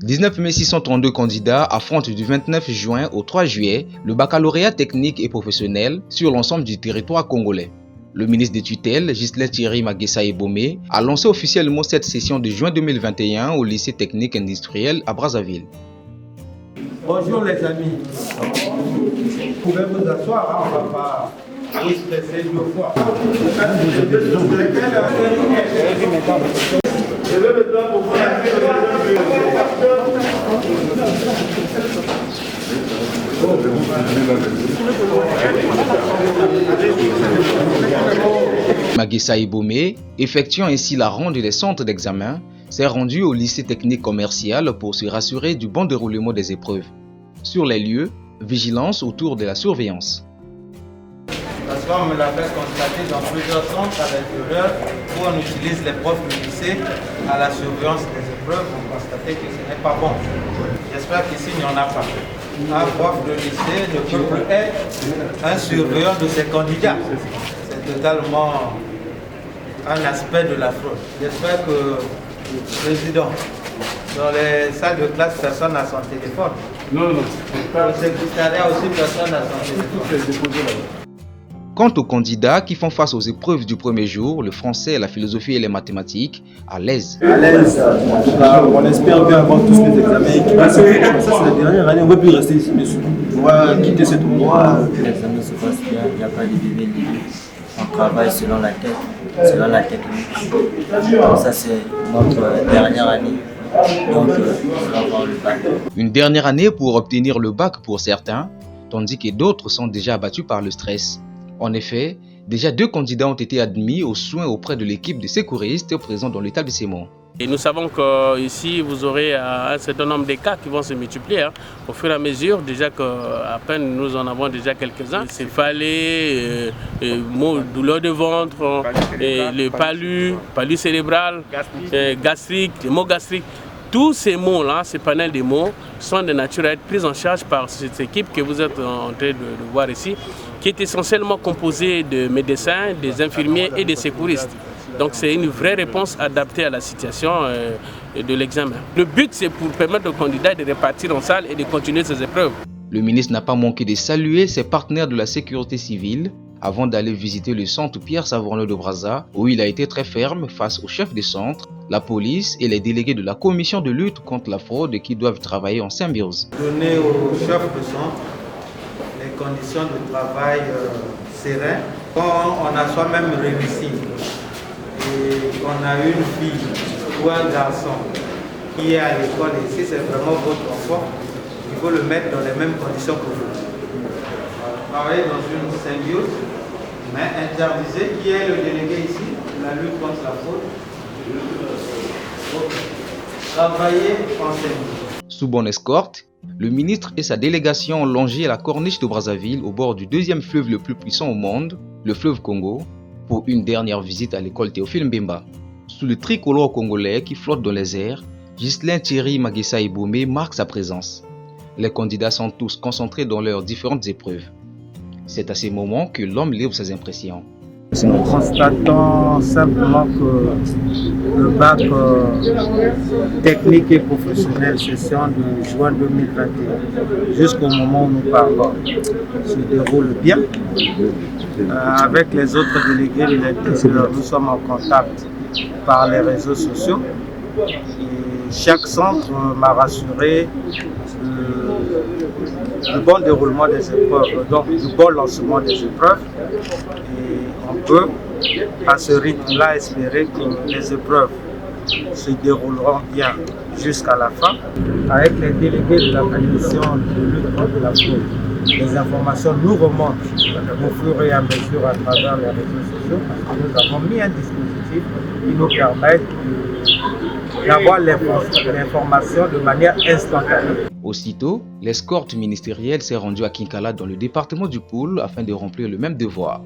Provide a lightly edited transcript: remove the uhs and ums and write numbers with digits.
19 632 candidats affrontent du 29 juin au 3 juillet le baccalauréat technique et professionnel sur l'ensemble du territoire congolais. Le ministre des tutelles, Ghislain Thierry Magessa Ebomé, a lancé officiellement cette session de juin 2021 au lycée technique industriel à Brazzaville. Bonjour les amis, vous pouvez vous asseoir, on ne va pas vous stresser deux fois. Je veux le temps pour vous Magessa Ebomé, effectuant ainsi la ronde des centres d'examen, s'est rendu au lycée technique commercial pour se rassurer du bon déroulement des épreuves. Sur les lieux, vigilance autour de la surveillance. Parce qu'on me l'a fait constater dans plusieurs centres avec l'heure où on utilise les profs du lycée à la surveillance des épreuves, on constatait que ce n'est pas bon. J'espère qu'ici il n'y en a pas. Un prof de lycée ne peut plus être un surveillant de ses candidats. C'est totalement un aspect de la fraude. J'espère que Président, dans les salles de classe, personne n'a son téléphone. Non. Au secrétariat aussi, personne n'a son téléphone. Quant aux candidats qui font face aux épreuves du premier jour, le français, la philosophie et les mathématiques, à l'aise. À l'aise. On espère bien avoir tous les examens. Ça, c'est la dernière année, on ne va plus rester ici, monsieur. On va quitter cet endroit. L'examen se passe bien, il n'y a pas de bébé libre. On travaille selon la tête, selon la technique. Donc ça, c'est notre dernière année. Donc, on va avoir le bac. Une dernière année pour obtenir le bac pour certains, tandis que d'autres sont déjà abattus par le stress. En effet, déjà 2 candidats ont été admis aux soins auprès de l'équipe de secouristes présents dans l'établissement. Et nous savons qu'ici, vous aurez un certain nombre de cas qui vont se multiplier au fur et à mesure. Déjà qu'à peine nous en avons déjà quelques-uns. Céphalée, douleur de ventre, le palud cérébral, gastrique, les maux gastriques. Tous ces mots-là, ces panels de mots, sont de nature à être pris en charge par cette équipe que vous êtes en train de voir ici, qui est essentiellement composée de médecins, des infirmiers et des secouristes. Donc c'est une vraie réponse adaptée à la situation de l'examen. Le but, c'est pour permettre aux candidats de repartir en salle et de continuer ces épreuves. Le ministre n'a pas manqué de saluer ses partenaires de la sécurité civile avant d'aller visiter le centre Pierre Savorgnon de Brazza, où il a été très ferme face au chef de centre, la police et les délégués de la commission de lutte contre la fraude qui doivent travailler en symbiose. Donner au chef de centre les conditions de travail sereines. Quand on a soi-même réussi et qu'on a une fille ou un garçon qui est à l'école ici, c'est vraiment votre enfant, il faut le mettre dans les mêmes conditions que vous. Travailler dans une symbiose, mais interdisez qui est le délégué ici, la lutte contre la fraude. Travailler en symbiose. Sous bonne escorte, le ministre et sa délégation ont longé la corniche de Brazzaville au bord du deuxième fleuve le plus puissant au monde, le fleuve Congo, pour une dernière visite à l'école Théophile Mbemba. Sous le tricolore congolais qui flotte dans les airs, Ghislain Thierry Magessa Ebomé marque sa présence. Les candidats sont tous concentrés dans leurs différentes épreuves. C'est à ces moments que l'homme livre ses impressions. Nous constatons simplement que le bac technique et professionnel session de juin 2021 jusqu'au moment où nous parlons se déroule bien. Avec les autres délégués de l'intérieur, nous sommes en contact par les réseaux sociaux. Et chaque centre m'a rassuré le bon déroulement des épreuves, donc le bon lancement des épreuves. Et on peut, à ce rythme-là, espérer que les épreuves se dérouleront bien jusqu'à la fin. Avec les délégués de la commission de lutte contre la fraude, les informations nous remontent au fur et à mesure à travers les réseaux sociaux parce que nous avons mis un dispositif qui nous permet d'avoir l'information de manière instantanée. Aussitôt, l'escorte ministérielle s'est rendue à Kinkala dans le département du Poul afin de remplir le même devoir.